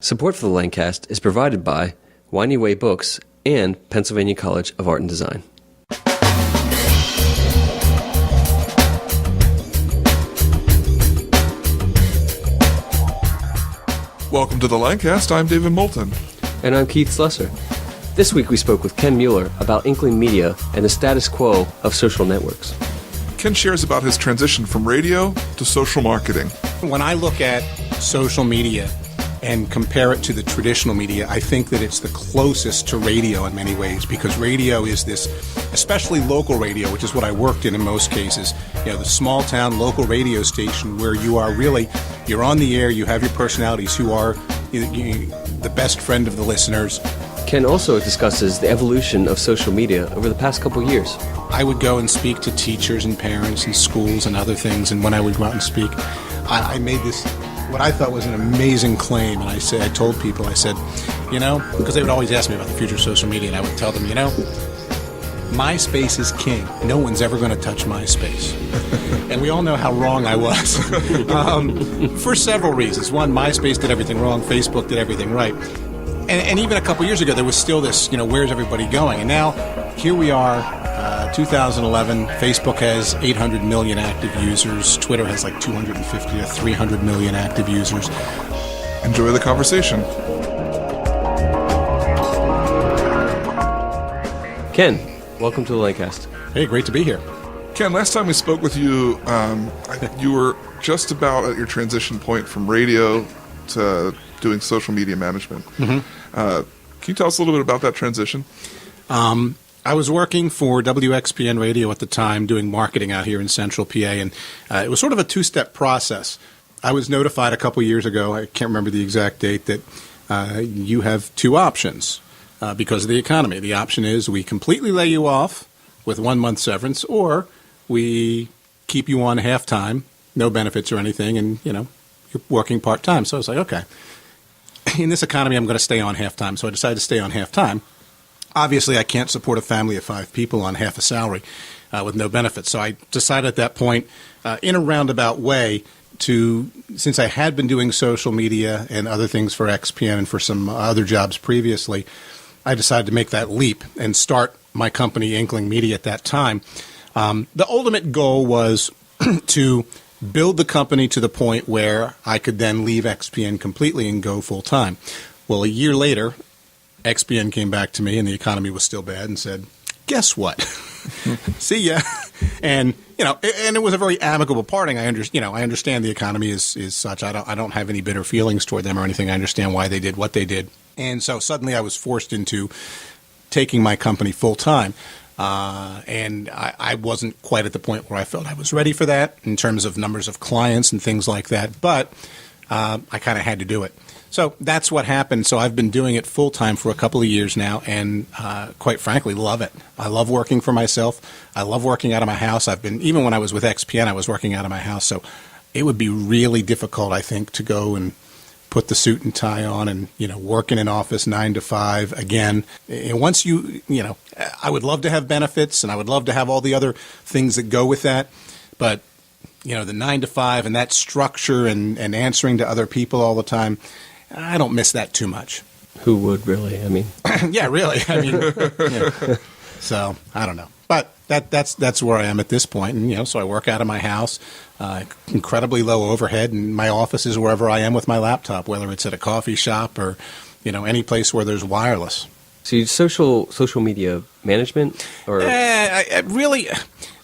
Support for the Lancast is provided by Winey Way Books and Pennsylvania College of Art and Design. Welcome to the Lancast. I'm David Moulton. And I'm Keith Slusser. This week we spoke with Ken Mueller about Inkling Media and the status quo of social networks. Ken shares about his transition from radio to social marketing. When I look at social media and compare it to the traditional media, I think that it's the closest to radio in many ways, because radio is this, especially local radio, which is what I worked in most cases, the small town local radio station where you are really, you're on the air, you have your personalities who are the best friend of the listeners. Ken also discusses the evolution of social media over the past couple years. I would go and speak to teachers and parents and schools and other things, and when I would go out and speak, I made this, what I thought was an amazing claim, and I told people, because they would always ask me about the future of social media, and I would tell them, MySpace is king. No one's ever going to touch MySpace. And we all know how wrong I was for several reasons. One, MySpace did everything wrong. Facebook did everything right. And even a couple years ago, there was still this, where's everybody going? And now, here we are, 2011, Facebook has 800 million active users. Twitter has like 250 to 300 million active users. Enjoy the conversation. Ken, welcome to the Lancast. Hey, great to be here. Ken, last time we spoke with you, you were just about at your transition point from radio to doing social media management. Mm-hmm. Can you tell us a little bit about that transition? I was working for WXPN Radio at the time, doing marketing out here in Central PA, and it was sort of a two-step process. I was notified a couple years ago, I can't remember the exact date, that you have two options because of the economy. The option is we completely lay you off with 1 month severance, or we keep you on half-time, no benefits or anything, and, you're working part-time. So I was like, okay, in this economy, I'm going to stay on half-time. So I decided to stay on half-time. Obviously, I can't support a family of 5 people on half a salary with no benefits. So I decided at that point, in a roundabout way, since I had been doing social media and other things for XPN and for some other jobs previously, I decided to make that leap and start my company, Inkling Media, at that time. The ultimate goal was to build the company to the point where I could then leave XPN completely and go full-time. Well, a year later, XPN came back to me, and the economy was still bad, and said, guess what? See ya. And, and it was a very amicable parting. I understand the economy is such. I don't have any bitter feelings toward them or anything. I understand why they did what they did. And so suddenly I was forced into taking my company full-time. And I wasn't quite at the point where I felt I was ready for that in terms of numbers of clients and things like that. But I kind of had to do it. So that's what happened. So I've been doing it full-time for a couple of years now, and quite frankly, love it. I love working for myself. I love working out of my house. Even when I was with XPN, I was working out of my house. So it would be really difficult, I think, to go and put the suit and tie on and, work in an office 9 to 5 again. And once I would love to have benefits, and I would love to have all the other things that go with that. But the 9 to 5 and that structure and answering to other people all the time, I don't miss that too much. Who would really? Yeah, really. So I don't know, but that's where I am at this point. And so I work out of my house, incredibly low overhead, and my office is wherever I am with my laptop, whether it's at a coffee shop or any place where there's wireless. So you social media management, or really.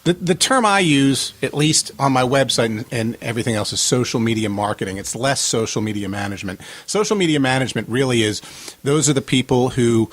The term I use, at least on my website and everything else, is social media marketing. It's less social media management. Social media management really is, those are the people who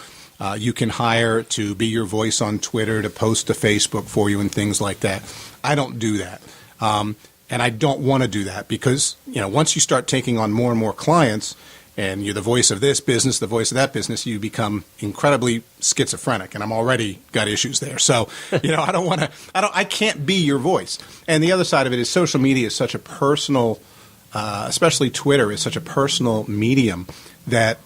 you can hire to be your voice on Twitter, to post to Facebook for you and things like that. I don't do that. And I don't want to do that because, once you start taking on more and more clients, and you're the voice of this business, the voice of that business, you become incredibly schizophrenic, and I'm already got issues there. So, I can't be your voice. And the other side of it is social media is such a personal, especially Twitter is such a personal medium that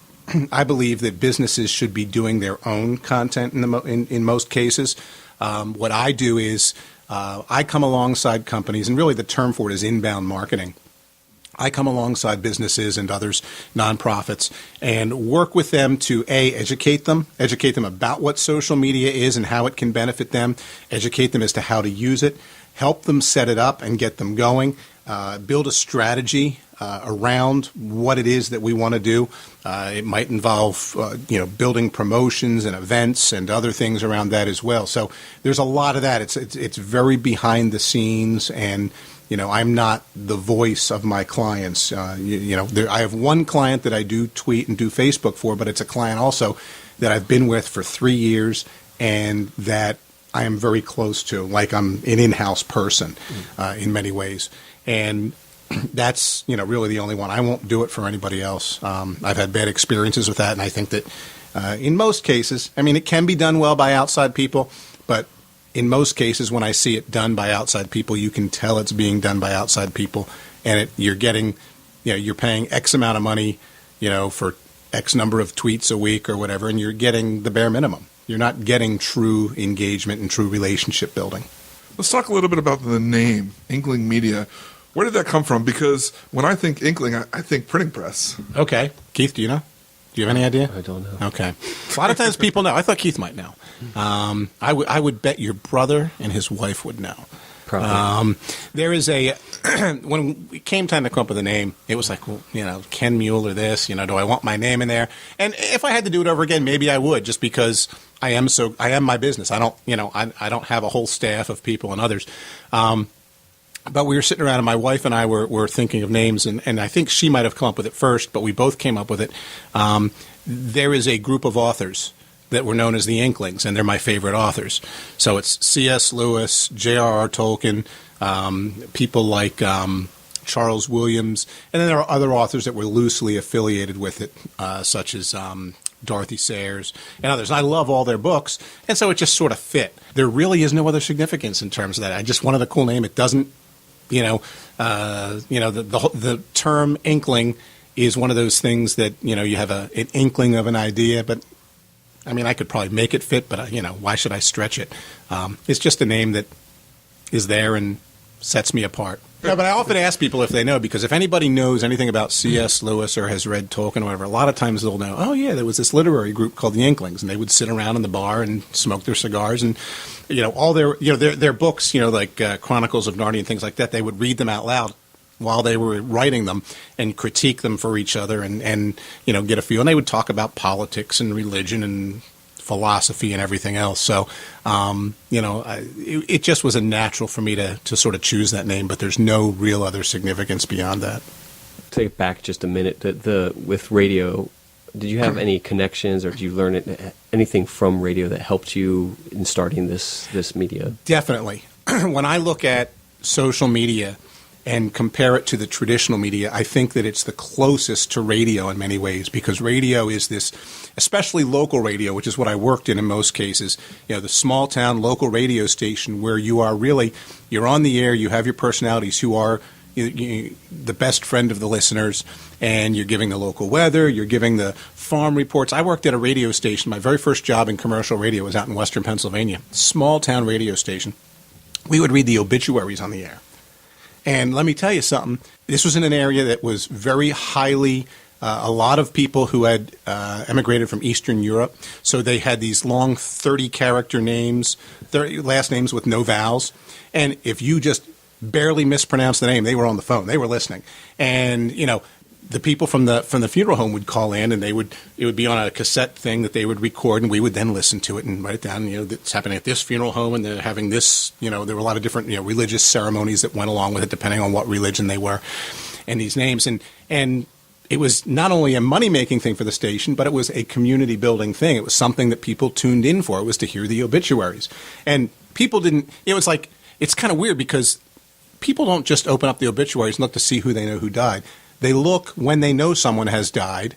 I believe that businesses should be doing their own content in most cases. What I do is I come alongside companies, and really the term for it is inbound marketing. I come alongside businesses and others, nonprofits, and work with them to, A, educate them about what social media is and how it can benefit them, educate them as to how to use it, help them set it up and get them going, build a strategy around what it is that we want to do. It might involve, building promotions and events and other things around that as well. So there's a lot of that. It's very behind the scenes, and I'm not the voice of my clients. I have one client that I do tweet and do Facebook for, but it's a client also that I've been with for 3 years and that I am very close to, like I'm an in-house person in many ways. And that's, really the only one. I won't do it for anybody else. I've had bad experiences with that, and I think that in most cases, it can be done well by outside people, but in most cases, when I see it done by outside people, you can tell it's being done by outside people, and you're getting, you're paying X amount of money, for X number of tweets a week or whatever, and you're getting the bare minimum. You're not getting true engagement and true relationship building. Let's talk a little bit about the name, Inkling Media. Where did that come from? Because when I think Inkling, I think printing press. Okay. Keith, do you know? Do you have any idea? I don't know. Okay. A lot of times people know. I thought Keith might know. I would bet your brother and his wife would know. Probably. There is when it came time to come up with a name, it was like, well, Ken Mueller this, do I want my name in there? And if I had to do it over again, maybe I would, just because I am my business. I don't, I don't have a whole staff of people and others. But we were sitting around, and my wife and I were thinking of names, and I think she might have come up with it first, but we both came up with it. There is a group of authors that were known as the Inklings, and they're my favorite authors. So it's C.S. Lewis, J.R.R. Tolkien, people like Charles Williams, and then there are other authors that were loosely affiliated with it, such as Dorothy Sayers and others. And I love all their books, and so it just sort of fit. There really is no other significance in terms of that. I just wanted a cool name. It doesn't, the term Inkling is one of those things that, you have an inkling of an idea, but I could probably make it fit, but, why should I stretch it? It's just a name that is there and sets me apart. No, but I often ask people if they know, because if anybody knows anything about C.S. Lewis or has read Tolkien or whatever, a lot of times they'll know, oh, yeah, there was this literary group called the Inklings, and they would sit around in the bar and smoke their cigars, and, all their books, like Chronicles of Narnia and things like that, they would read them out loud while they were writing them and critique them for each other and get a feel. And they would talk about politics and religion and philosophy and everything else. So, it just was a natural for me to sort of choose that name, but there's no real other significance beyond that. Take it back just a minute. With radio, did you have any connections, or did you learn anything from radio that helped you in starting this media? Definitely. When I look at social media and compare it to the traditional media, I think that it's the closest to radio in many ways, because radio is this, especially local radio, which is what I worked in most cases, the small town local radio station where you're on the air, you have your personalities who are the best friend of the listeners, and you're giving the local weather, you're giving the farm reports. I worked at a radio station. My very first job in commercial radio was out in western Pennsylvania, small town radio station. We would read the obituaries on the air. And let me tell you something, this was in an area that was very highly, a lot of people who had emigrated from Eastern Europe, so they had these long 30-character names, last names with no vowels, and if you just barely mispronounced the name, they were on the phone, they were listening. And, the people from the funeral home would call in, and it would be on a cassette thing that they would record, and we would then listen to it and write it down. It's happening at this funeral home, and they're having this. There were a lot of different religious ceremonies that went along with it, depending on what religion they were, and these names. And it was not only a money making thing for the station, but it was a community building thing. It was something that people tuned in for. It was to hear the obituaries, and people didn't. It was like, it's kind of weird because people don't just open up the obituaries and look to see who they know who died. They look when they know someone has died.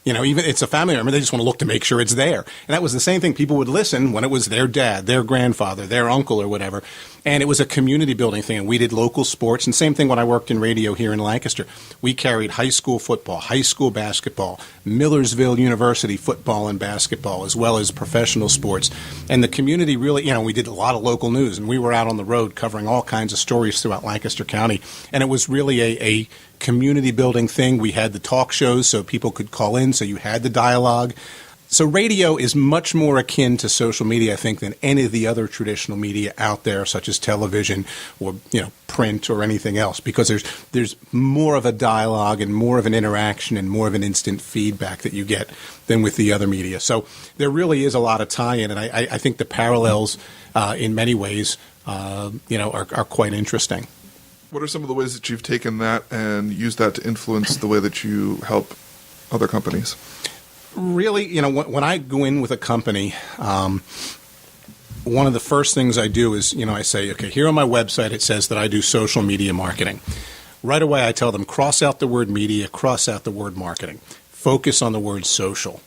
Even it's a family member, they just want to look to make sure it's there. And that was the same thing. People would listen when it was their dad, their grandfather, their uncle or whatever. And it was a community building thing. And we did local sports. And same thing when I worked in radio here in Lancaster. We carried high school football, high school basketball, Millersville University football and basketball, as well as professional sports. And the community really, we did a lot of local news. And we were out on the road covering all kinds of stories throughout Lancaster County. And it was really a community building thing. We had the talk shows so people could call in, so you had the dialogue. So radio is much more akin to social media, I think, than any of the other traditional media out there, such as television or print or anything else, because there's more of a dialogue and more of an interaction and more of an instant feedback that you get than with the other media. So there really is a lot of tie-in, and I think the parallels in many ways are quite interesting. What are some of the ways that you've taken that and used that to influence the way that you help other companies? Really, when I go in with a company, one of the first things I do is, I say, okay, here on my website it says that I do social media marketing. Right away I tell them, cross out the word media, cross out the word marketing. Focus on the word social.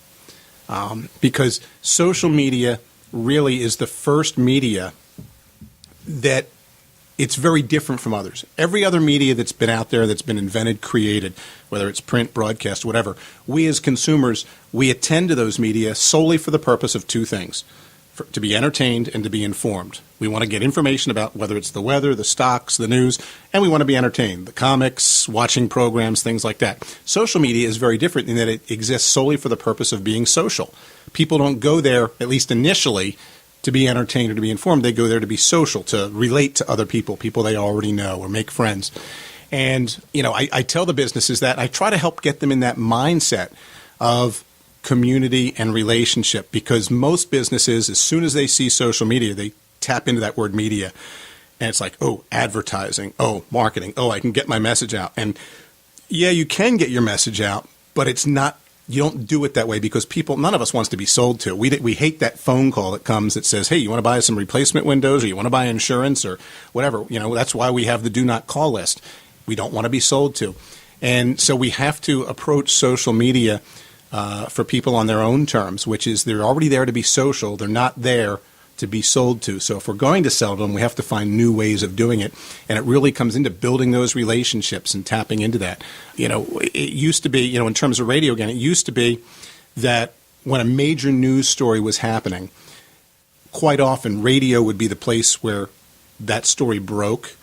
Because social media really is the first media that it's very different from others. Every other media that's been out there, that's been invented, created, whether it's print, broadcast, whatever, we as consumers, we attend to those media solely for the purpose of two things, to be entertained and to be informed. We want to get information about whether it's the weather, the stocks, the news, and we want to be entertained. The comics, watching programs, things like that. Social media is very different in that it exists solely for the purpose of being social. People don't go there, at least initially, to be entertained or to be informed. They go there to be social, to relate to other people they already know, or make friends. And, I tell the businesses that. I try to help get them in that mindset of community and relationship, because most businesses, as soon as they see social media, they tap into that word media. And it's like, oh, advertising, oh, marketing, oh, I can get my message out. And yeah, you can get your message out, but it's not. You don't do it that way because none of us wants to be sold to. We hate that phone call that comes that says, hey, you want to buy some replacement windows, or you want to buy insurance, or whatever. That's why we have the do not call list. We don't want to be sold to. And so we have to approach social media for people on their own terms, which is they're already there to be social. They're not there to be sold to. So if we're going to sell them, we have to find new ways of doing it. And it really comes into building those relationships and tapping into that. It used to be, in terms of radio again, it used to be that when a major news story was happening, quite often radio would be the place where that story broke.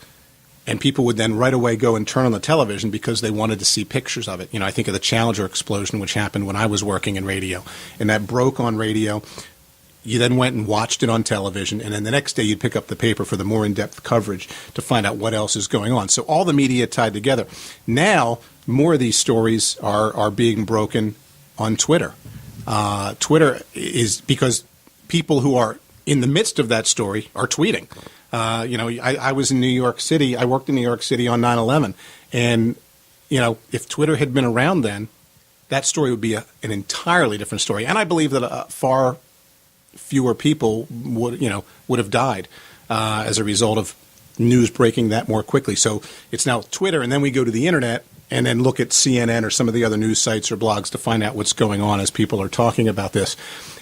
And people would then right away go and turn on the television because they wanted to see pictures of it. I think of the Challenger explosion, which happened when I was working in radio. And that broke on radio. You then went and watched it on television, and then the next day you'd pick up the paper for the more in-depth coverage to find out what else is going on. So all the media tied together. Now, more of these stories are being broken on Twitter. Twitter is because people who are in the midst of that story are tweeting. I was in New York City. I worked in New York City on 9/11, and if Twitter had been around then, that story would be an entirely different story. And I believe that far fewer people would have died as a result of news breaking that more quickly. So it's now Twitter, and then we go to the internet and then look at CNN or some of the other news sites or blogs to find out what's going on as people are talking about this.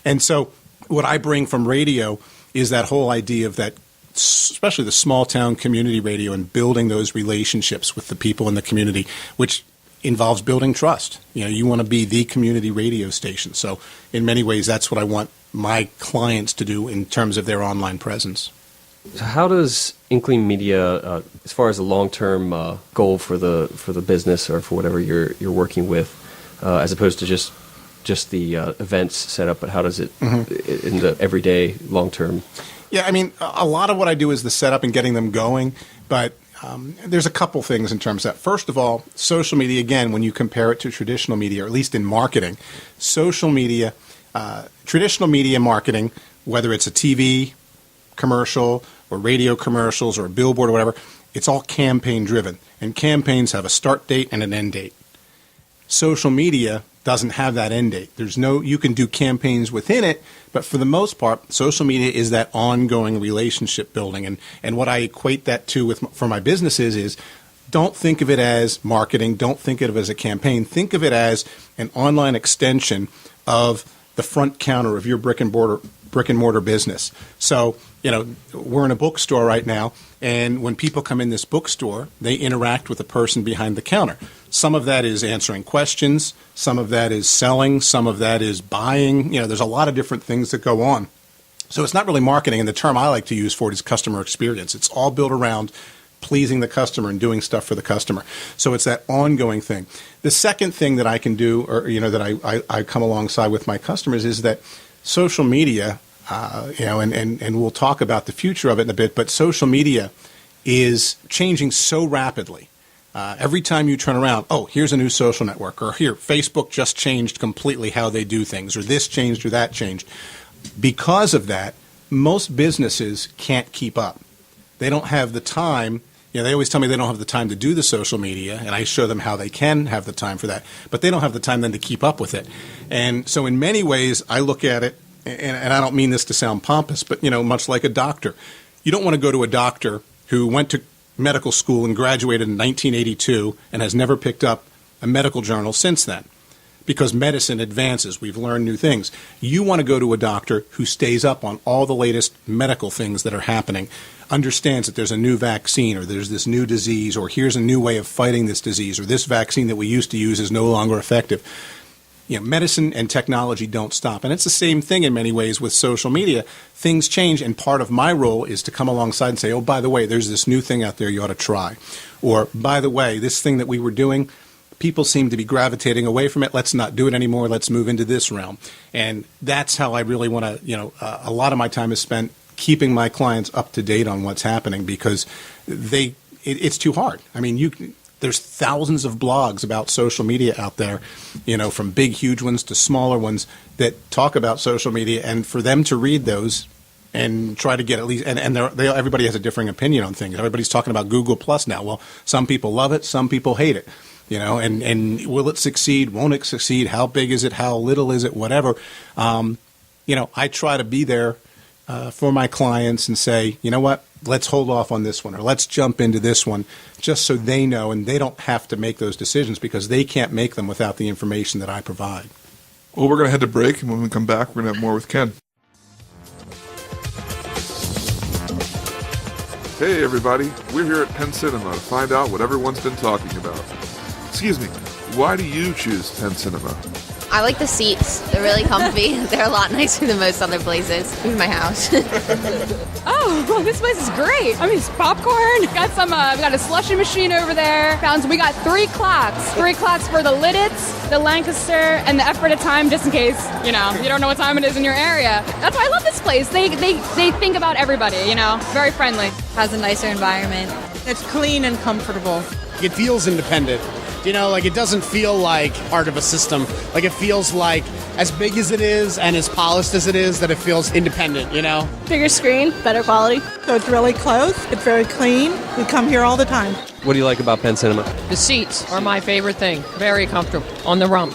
And so what I bring from radio is that whole idea of that, especially the small town community radio, and building those relationships with the people in the community, which involves building trust. You want to be the community radio station. So in many ways, that's what I want my clients to do in terms of their online presence. So how does Inkling Media, as far as a long-term goal for the business or for whatever you're working with, as opposed to just the events set up, but how does it in the everyday long-term? Yeah, a lot of what I do is the setup and getting them going, but there's a couple things in terms of that. First of all, social media, again, when you compare it to traditional media, or at least in marketing, social media, traditional media marketing, whether it's a TV commercial or radio commercials or a billboard or whatever, it's all campaign driven. And campaigns have a start date and an end date. Social media doesn't have that end date. You can do campaigns within it, but for the most part, social media is that ongoing relationship building. And what I equate that to for my businesses is, don't think of it as marketing. Don't think of it as a campaign. Think of it as an online extension of the front counter of your brick and mortar business. So, we're in a bookstore right now, and when people come in this bookstore, they interact with the person behind the counter. Some of that is answering questions, some of that is selling, some of that is buying. There's a lot of different things that go on. So it's not really marketing, and the term I like to use for it is customer experience. It's all built around pleasing the customer and doing stuff for the customer. So it's that ongoing thing. The second thing that I can do, or that I come alongside with my customers, is that social media, and we'll talk about the future of it in a bit, but social media is changing so rapidly. Every time you turn around, oh, here's a new social network, or here, Facebook just changed completely how they do things, or this changed or that changed. Because of that, most businesses can't keep up. They don't have the time. They always tell me they don't have the time to do the social media, and I show them how they can have the time for that. But they don't have the time then to keep up with it. And so in many ways, I look at it, and I don't mean this to sound pompous, but, much like a doctor. You don't want to go to a doctor who went to medical school and graduated in 1982 and has never picked up a medical journal since then, because medicine advances. We've learned new things. You want to go to a doctor who stays up on all the latest medical things that are happening, understands that there's a new vaccine, or there's this new disease, or here's a new way of fighting this disease, or this vaccine that we used to use is no longer effective. Medicine and technology don't stop. And it's the same thing in many ways with social media. Things change, and part of my role is to come alongside and say, oh, by the way, there's this new thing out there you ought to try. Or, by the way, this thing that we were doing, people seem to be gravitating away from it. Let's not do it anymore. Let's move into this realm. And that's how I really want to, a lot of my time is spent keeping my clients up to date on what's happening, because it's too hard. I mean, there's thousands of blogs about social media out there, from big, huge ones to smaller ones that talk about social media. And for them to read those and try to get at least, and everybody has a differing opinion on things. Everybody's talking about Google Plus now. Well, some people love it, some people hate it. And will it succeed? Won't it succeed? How big is it? How little is it? Whatever. I try to be there for my clients and say, you know what? Let's hold off on this one, or let's jump into this one, just so they know and they don't have to make those decisions, because they can't make them without the information that I provide. Well, we're going to head to break, and when we come back, we're going to have more with Ken. Hey, everybody. We're here at Penn Cinema to find out what everyone's been talking about. Excuse me, why do you choose Penn Cinema? I like the seats. They're really comfy. They're a lot nicer than most other places. This is my house. Oh, this place is great. I mean, it's popcorn. Got some. We got a slushy machine over there. We got 3 clocks. 3 clocks for the Lidditz, the Lancaster, and the F at a time, just in case you don't know what time it is in your area. That's why I love this place. They think about everybody. Very friendly. Has a nicer environment. It's clean and comfortable. It feels independent. It doesn't feel like part of a system. Like, it feels like, as big as it is and as polished as it is, that it feels independent, Bigger screen, better quality. So it's really close. It's very clean. We come here all the time. What do you like about Penn Cinema? The seats are my favorite thing. Very comfortable. On the rump.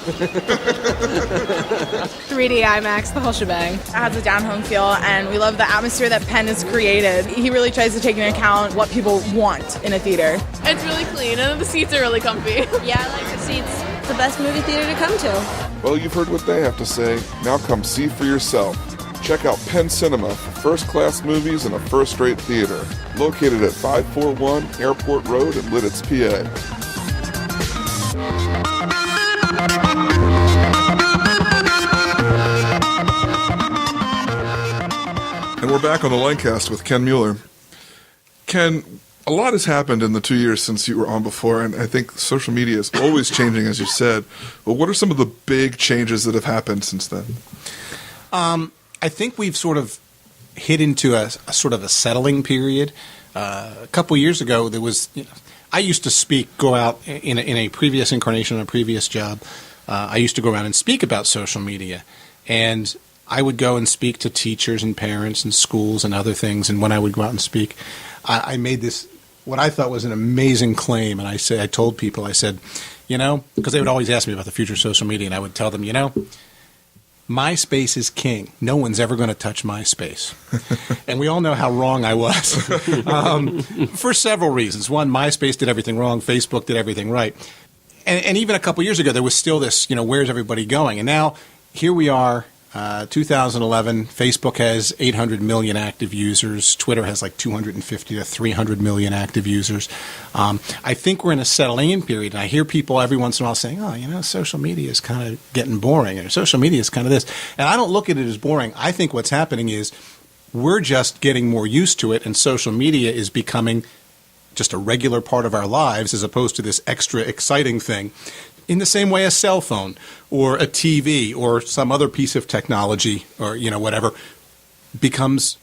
3D IMAX, the whole shebang. It has a down-home feel, and we love the atmosphere that Penn has created. He really tries to take into account what people want in a theater. It's really clean, and the seats are really comfy. Yeah, I like the seats. It's the best movie theater to come to. Well, you've heard what they have to say. Now come see for yourself. Check out Penn Cinema for first-class movies in a first-rate theater. Located at 541 Airport Road in Lidditz, PA. And we're back on the Lancast with Ken Mueller. Ken, a lot has happened in the 2 years since you were on before, and I think social media is always changing, as you said. But what are some of the big changes that have happened since then? I think we've sort of hit into a sort of a settling period. A couple years ago, there was, I used to go out in a previous incarnation, a previous job. I used to go around and speak about social media, and I would go and speak to teachers and parents and schools and other things. And when I would go out and speak, I made this, what I thought was an amazing claim. And I told people, I said, because they would always ask me about the future of social media, and I would tell them, MySpace is king. No one's ever going to touch MySpace. And we all know how wrong I was for several reasons. One, MySpace did everything wrong. Facebook did everything right. And even a couple years ago, there was still this, where's everybody going? And now here we are, 2011. Facebook has 800 million active users. Twitter has like 250 to 300 million active users. I think we're in a settling in period. And I hear people every once in a while saying, social media is kind of getting boring, or social media is kind of this. And I don't look at it as boring. I think what's happening is we're just getting more used to it, and social media is becoming just a regular part of our lives as opposed to this extra exciting thing. In the same way a cell phone or a TV or some other piece of technology or, whatever becomes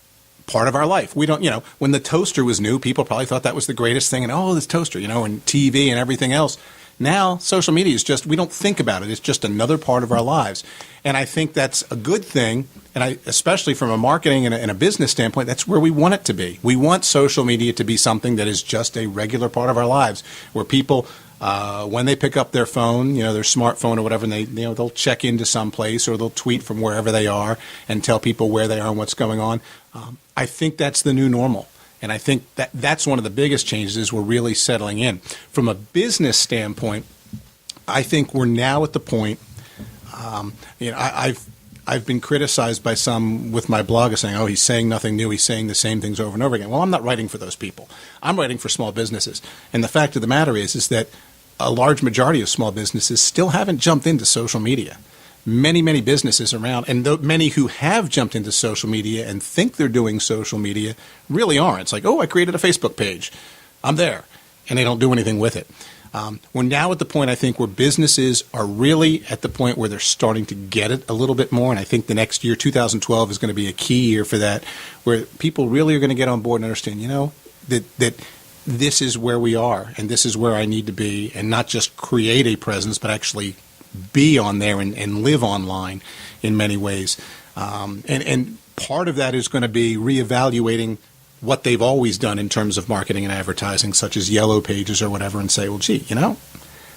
part of our life. We don't, when the toaster was new, people probably thought that was the greatest thing. And, this toaster, and TV and everything else. Now, social media is just, we don't think about it. It's just another part of our lives. And I think that's a good thing. And especially from a marketing and a business standpoint, that's where we want it to be. We want social media to be something that is just a regular part of our lives, where people, when they pick up their phone, their smartphone or whatever, and they'll check into some place or they'll tweet from wherever they are and tell people where they are and what's going on. I think that's the new normal. And I think that's one of the biggest changes is we're really settling in. From a business standpoint, I think we're now at the point, I've been criticized by some with my blog as saying, he's saying nothing new, he's saying the same things over and over again. Well, I'm not writing for those people. I'm writing for small businesses. And the fact of the matter is that a large majority of small businesses still haven't jumped into social media. Many, many businesses around, and many who have jumped into social media and think they're doing social media really aren't. It's like, I created a Facebook page. I'm there. And they don't do anything with it. We're now at the point, I think, where businesses are really at the point where they're starting to get it a little bit more. And I think the next year, 2012, is going to be a key year for that, where people really are going to get on board and understand, that this is where we are and this is where I need to be, and not just create a presence, but actually be on there and live online in many ways. And part of that is going to be reevaluating what they've always done in terms of marketing and advertising, such as Yellow Pages or whatever, and say, well, gee,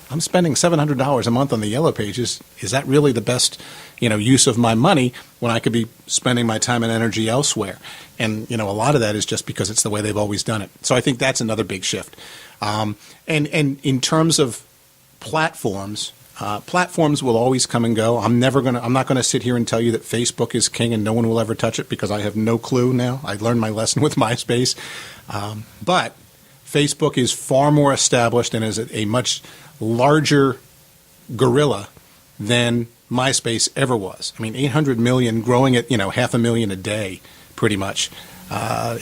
I'm spending $700 a month on the Yellow Pages. Is that really the best, use of my money when I could be spending my time and energy elsewhere? And, a lot of that is just because it's the way they've always done it. So I think that's another big shift. And in terms of platforms, platforms will always come and go. I'm not going to sit here and tell you that Facebook is king and no one will ever touch it, because I have no clue now. I learned my lesson with MySpace. But Facebook is far more established and is a much larger gorilla than MySpace ever was. 800 million, growing at 500,000 a day, pretty much,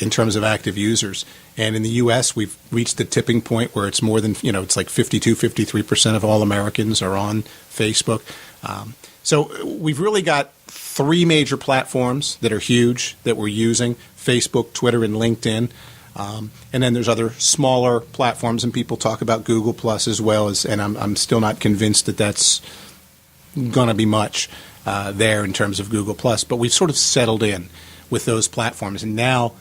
in terms of active users. And in the U.S., we've reached the tipping point where it's more than, it's like 53% of all Americans are on Facebook. So we've really got three major platforms that are huge that we're using: Facebook, Twitter, and LinkedIn. And then there's other smaller platforms, and people talk about Google Plus as well, and I'm still not convinced that that's going to be much there in terms of Google Plus. But we've sort of settled in with those platforms. And now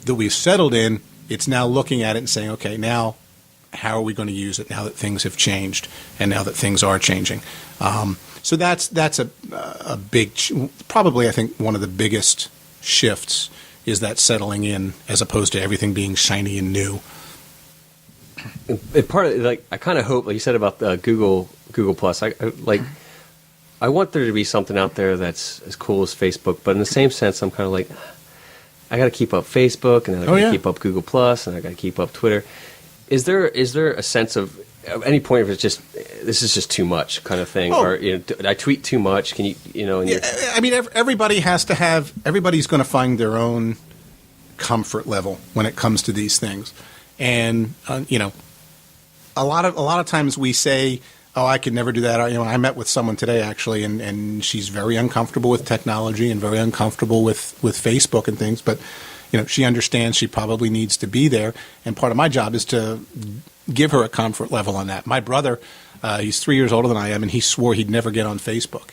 that we've settled in, it's now looking at it and saying, okay, now how are we going to use it now that things have changed and now that things are changing? So that's a big, probably I think one of the biggest shifts is that settling in as opposed to everything being shiny and new. And part of I kind of hope, like you said about the Google Plus, I want there to be something out there that's as cool as Facebook, but in the same sense, I'm kind of like, I got to keep up Facebook, and then I got to keep up Google Plus, and I got to keep up Twitter. Is there a sense of at any point if it's just this is just too much kind of thing, or I tweet too much? Can you everybody has to have. Everybody's going to find their own comfort level when it comes to these things, and a lot of times we say, I could never do that. I met with someone today, actually, and she's very uncomfortable with technology and very uncomfortable with Facebook and things. But, she understands she probably needs to be there. And part of my job is to give her a comfort level on that. My brother, he's 3 years older than I am, and he swore he'd never get on Facebook.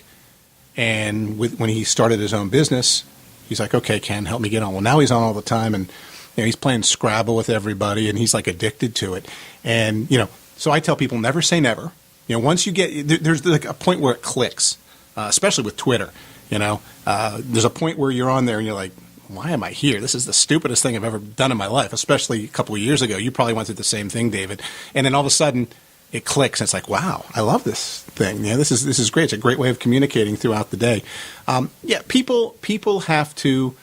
And when he started his own business, he's like, okay, Ken, help me get on. Well, now he's on all the time, and he's playing Scrabble with everybody, and he's like addicted to it. And, so I tell people, never say never. Once you get, there's like a point where it clicks, especially with Twitter. There's a point where you're on there and you're like, why am I here? This is the stupidest thing I've ever done in my life, especially a couple of years ago. You probably went through the same thing, David. And then all of a sudden it clicks and it's like, wow, I love this thing. This is great. It's a great way of communicating throughout the day. People have to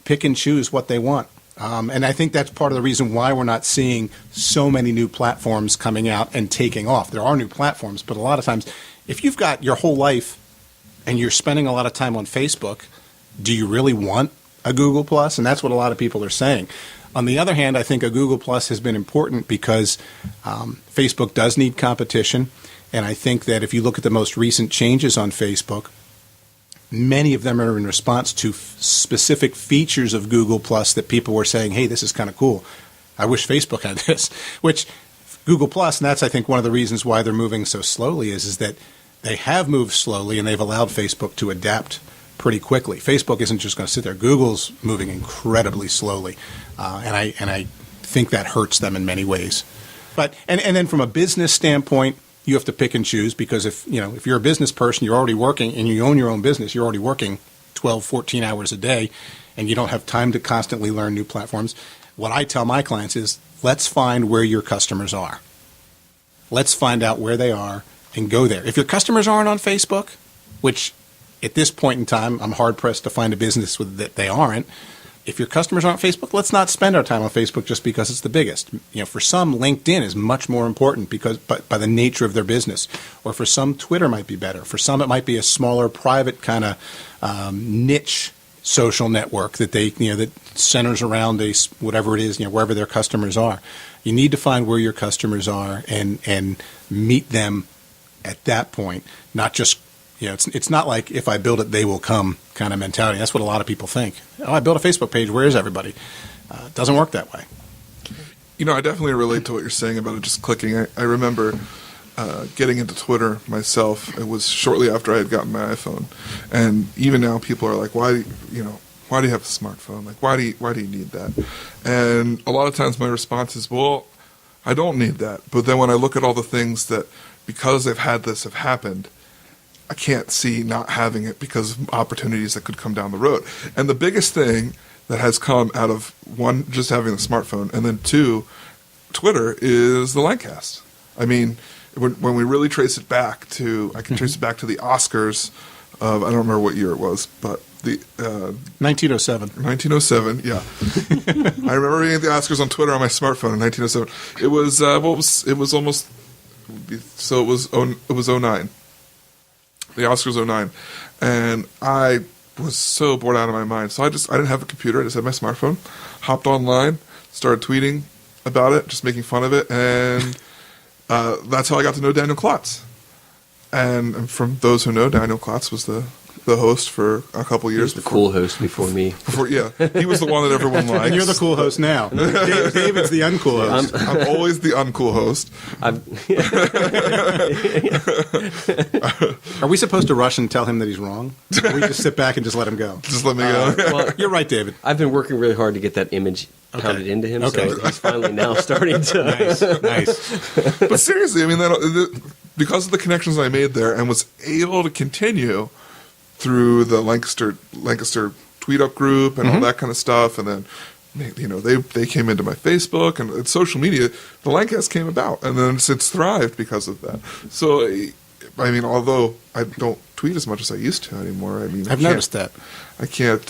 pick and choose what they want. And I think that's part of the reason why we're not seeing so many new platforms coming out and taking off. There are new platforms, but a lot of times, if you've got your whole life and you're spending a lot of time on Facebook, do you really want a Google Plus? And that's what a lot of people are saying. On the other hand, I think a Google Plus has been important because Facebook does need competition. And I think that if you look at the most recent changes on Facebook, many of them are in response to specific features of Google Plus that people were saying, hey, this is kind of cool. I wish Facebook had this, which Google Plus, and that's, I think, one of the reasons why they're moving so slowly is that they have moved slowly and they've allowed Facebook to adapt pretty quickly. Facebook isn't just going to sit there. Google's moving incredibly slowly, and I think that hurts them in many ways. But and then from a business standpoint, you have to pick and choose because if you're a business person, you're already working and you own your own business, you're already working 12, 14 hours a day, and you don't have time to constantly learn new platforms. What I tell my clients is, let's find where your customers are. Let's find out where they are and go there. If your customers aren't on Facebook, which at this point in time, I'm hard-pressed to find a business that they aren't. If your customers aren't Facebook, let's not spend our time on Facebook just because it's the biggest. For some, LinkedIn is much more important because by the nature of their business. Or for some, Twitter might be better. For some, it might be a smaller, private kind of niche social network that that centers around whatever it is, wherever their customers are. You need to find where your customers are and meet them at that point, not just. It's not like if I build it, they will come kind of mentality. That's what a lot of people think. Oh, I built a Facebook page. Where is everybody? It doesn't work that way. I definitely relate to what you're saying about it just clicking. I remember getting into Twitter myself. It was shortly after I had gotten my iPhone, and even now people are like, "Why do you have a smartphone? Like, why do you need that?" And a lot of times my response is, "Well, I don't need that." But then when I look at all the things that because they've had this have happened, I can't see not having it because of opportunities that could come down the road. And the biggest thing that has come out of, one, just having a smartphone, and then two, Twitter, is the Lancast. I mean, when we really trace it back to, I can trace it back to the Oscars of, I don't remember what year it was, but the 1907. 1907, yeah. I remember reading the Oscars on Twitter on my smartphone in 1907. It was, it was almost, so it was 09. The Oscars 09, and I was so bored out of my mind. So I didn't have a computer. I just had my smartphone, hopped online, started tweeting about it, just making fun of it, and that's how I got to know Daniel Klotz. And from those who know, Daniel Klotz was the host for a couple years. He was the cool host before me. Yeah, he was the one that everyone liked. And you're the cool host now. David's the uncool host. I'm always the uncool host. Are we supposed to rush and tell him that he's wrong? Or we just sit back and just let him go? Just let me go. Well, you're right, David. I've been working really hard to get that image pounded into him, Okay. so he's finally now starting to. Nice. But seriously, I mean, because of the connections I made there and was able to continue through the Lancaster tweet up group and all that kind of stuff, and then they came into my Facebook and social media. The Lancast came about, and then it's thrived because of that. So, I mean, although I don't tweet as much as I used to anymore, I mean, I've noticed that. I can't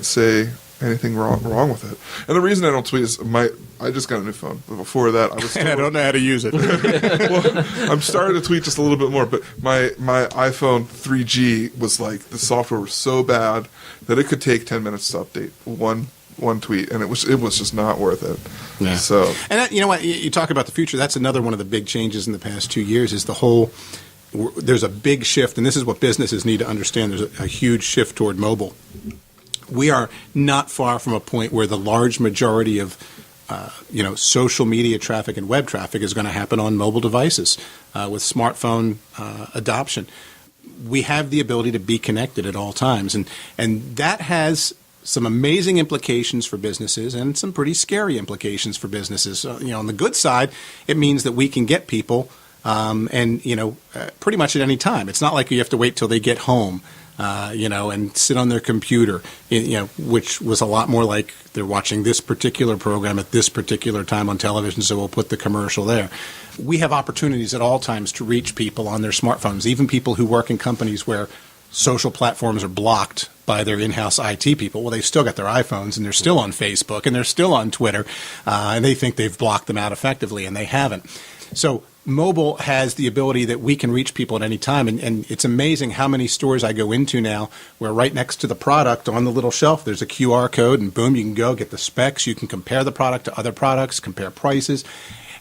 say anything wrong with it. And the reason I don't tweet is I just got a new phone. But before that, I was still And I don't know how to use it. well, I'm starting to tweet just a little bit more, but my iPhone 3G was like, the software was so bad that it could take 10 minutes to update one tweet, and it was just not worth it. Yeah. So, and that, you know what, you talk about the future. That's another one of the big changes in the past 2 years is there's a big shift, and this is what businesses need to understand. There's a huge shift toward mobile. We are not far from a point where the large majority of social media traffic and web traffic is going to happen on mobile devices with smartphone adoption. We have the ability to be connected at all times, and that has some amazing implications for businesses and some pretty scary implications for businesses. On the good side, it means that we can get people pretty much at any time. It's not like you have to wait till they get home. And sit on their computer, which was a lot more like they're watching this particular program at this particular time on television, so we'll put the commercial there. We have opportunities at all times to reach people on their smartphones, even people who work in companies where social platforms are blocked by their in-house IT people. Well, they've still got their iPhones, and they're still on Facebook, and they're still on Twitter, and they think they've blocked them out effectively, and they haven't. So mobile has the ability that we can reach people at any time. And it's amazing how many stores I go into now where right next to the product on the little shelf, there's a QR code, and boom, you can go get the specs. You can compare the product to other products, compare prices.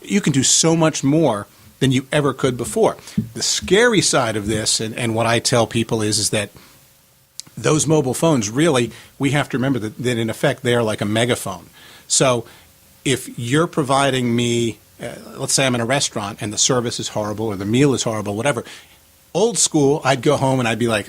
You can do so much more than you ever could before. The scary side of this, and what I tell people is that those mobile phones, really, we have to remember that in effect, they are like a megaphone. So if you're providing me, let's say I'm in a restaurant and the service is horrible or the meal is horrible, whatever. Old school, I'd go home and I'd be like,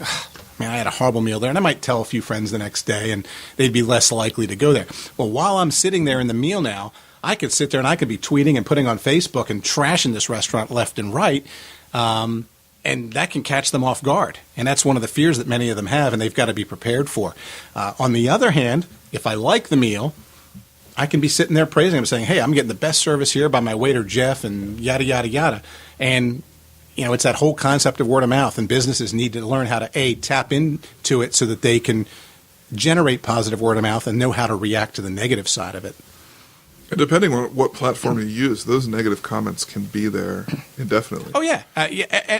man, I had a horrible meal there. And I might tell a few friends the next day and they'd be less likely to go there. Well, while I'm sitting there in the meal now, I could sit there and I could be tweeting and putting on Facebook and trashing this restaurant left and right. And that can catch them off guard. And that's one of the fears that many of them have, and they've got to be prepared for. On the other hand, if I like the meal, I can be sitting there praising them, saying, hey, I'm getting the best service here by my waiter, Jeff, and yada, yada, yada. And, it's that whole concept of word of mouth, and businesses need to learn how to, A, tap into it so that they can generate positive word of mouth and know how to react to the negative side of it. And depending on what platform you use, those negative comments can be there indefinitely. Oh, yeah.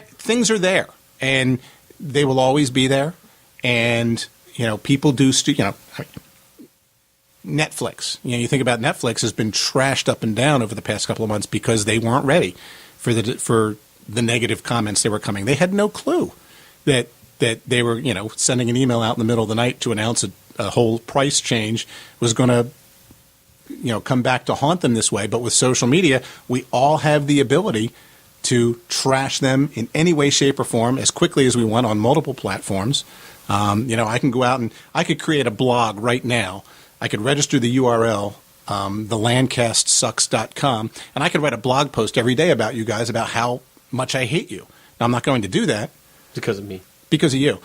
Things are there, and they will always be there. And, people do, Netflix. You think about Netflix has been trashed up and down over the past couple of months because they weren't ready for the negative comments that were coming. They had no clue that they were, sending an email out in the middle of the night to announce a whole price change was going to come back to haunt them this way. But with social media, we all have the ability to trash them in any way, shape, or form as quickly as we want on multiple platforms. I can go out and I could create a blog right now. I could register the URL, the Lancastsucks.com, and I could write a blog post every day about you guys, about how much I hate you. Now, I'm not going to do that. Because of me. Because of you.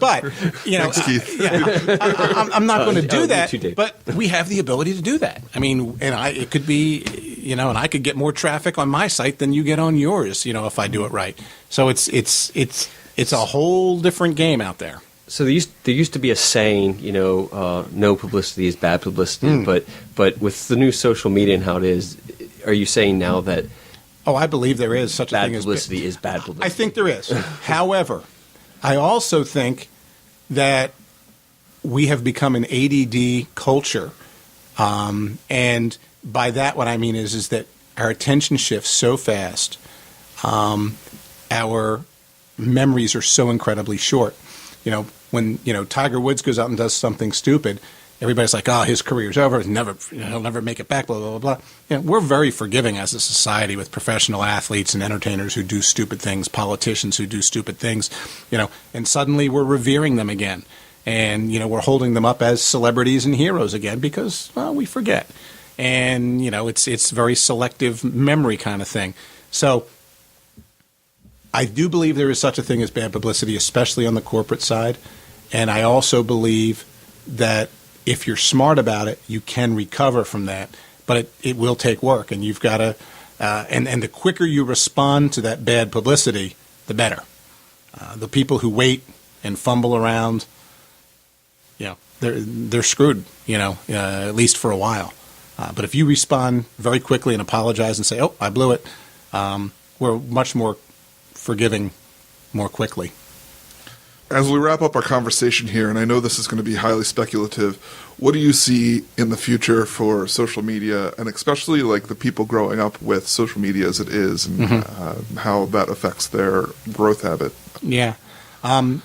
But, Thanks, Keith. I'm not going to do that, you too, Dave. but we have the ability to do that. I mean, it could be, and I could get more traffic on my site than you get on yours, if I do it right. So it's a whole different game out there. So there used to be a saying, no publicity is bad publicity, but with the new social media and how it is, are you saying now that Oh, I believe there is such a bad thing as publicity is bad publicity? I think there is. However, I also think that we have become an ADD culture, and by that what I mean is that our attention shifts so fast, our memories are so incredibly short. When Tiger Woods goes out and does something stupid, everybody's like, "Oh, his career's over. He'll never make it back." Blah blah blah blah. We're very forgiving as a society with professional athletes and entertainers who do stupid things, politicians who do stupid things. And suddenly we're revering them again, and we're holding them up as celebrities and heroes again because we forget, and it's very selective memory kind of thing. So I do believe there is such a thing as bad publicity, especially on the corporate side, and I also believe that if you're smart about it, you can recover from that, but it will take work, and you've got to, and the quicker you respond to that bad publicity, the better. The people who wait and fumble around, they're screwed, at least for a while. But if you respond very quickly and apologize and say, "Oh, I blew it," we're much more forgiving more quickly. As we wrap up our conversation here, and I know this is going to be highly speculative, what do you see in the future for social media, and especially like the people growing up with social media as it is, and how that affects their growth habit? Yeah. I'm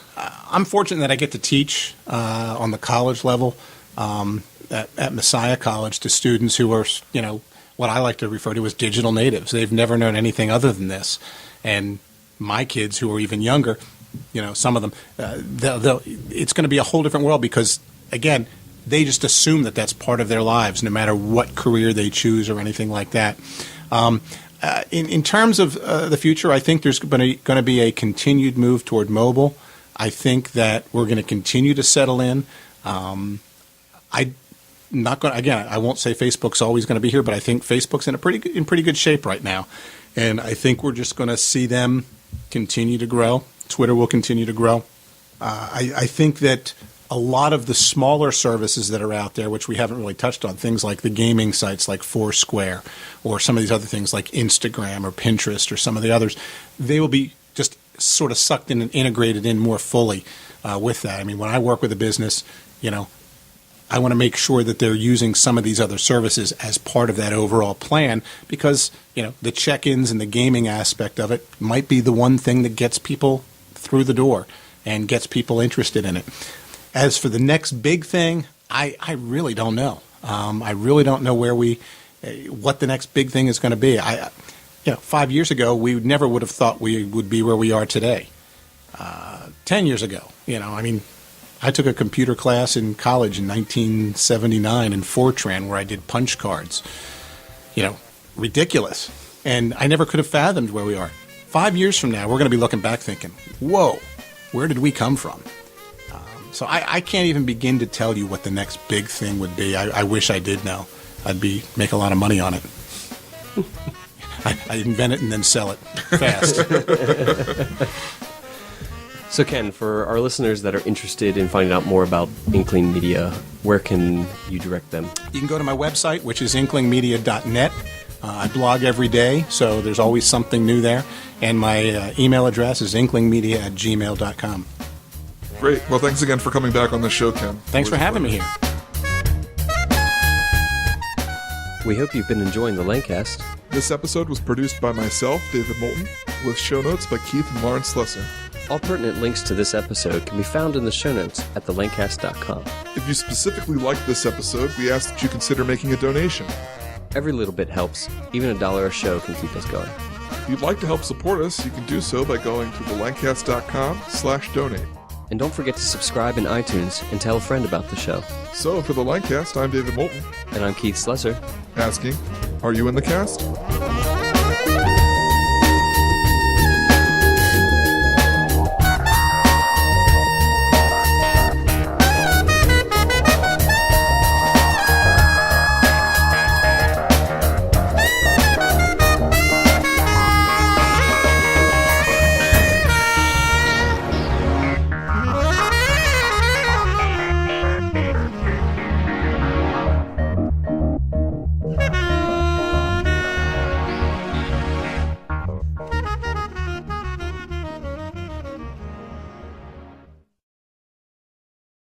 fortunate that I get to teach on the college level at Messiah College to students who are, what I like to refer to as digital natives. They've never known anything other than this. And my kids who are even younger, some of them, it's going to be a whole different world because, again, they just assume that that's part of their lives, no matter what career they choose or anything like that. In terms of the future, I think there's going to be a continued move toward mobile. I think that we're going to continue to settle in. I won't say Facebook's always going to be here, but I think Facebook's in pretty good shape right now, and I think we're just going to see them continue to grow. Twitter will continue to grow. I think that a lot of the smaller services that are out there, which we haven't really touched on, things like the gaming sites like Foursquare or some of these other things like Instagram or Pinterest or some of the others, they will be just sort of sucked in and integrated in more fully with that. I mean, when I work with a business, I want to make sure that they're using some of these other services as part of that overall plan because, the check-ins and the gaming aspect of it might be the one thing that gets people through the door and gets people interested in it. As for the next big thing, I really don't know. I really don't know what the next big thing is going to be. 5 years ago, we never would have thought we would be where we are today. 10 years ago, I took a computer class in college in 1979 in Fortran where I did punch cards. Ridiculous. And I never could have fathomed where we are. 5 years from now, we're going to be looking back thinking, whoa, where did we come from? So I can't even begin to tell you what the next big thing would be. I wish I did know. I'd make a lot of money on it. I invent it and then sell it fast. So Ken, for our listeners that are interested in finding out more about Inkling Media, where can you direct them? You can go to my website, which is inklingmedia.net. I blog every day, so there's always something new there. And my email address is inklingmedia@gmail.com. Great. Well, thanks again for coming back on the show, Ken. Thanks for having me here. We hope you've been enjoying the Lancast. This episode was produced by myself, David Moulton, with show notes by Keith and Lauren Slesser. All pertinent links to this episode can be found in the show notes at thelancast.com. If you specifically liked this episode, we ask that you consider making a donation. Every little bit helps. Even $1 a show can keep us going. If you'd like to help support us, you can do so by going to thelancast.com/donate. And don't forget to subscribe in iTunes and tell a friend about the show. So, for the Lancast, I'm David Moulton. And I'm Keith Slesser. Asking, are you in the cast?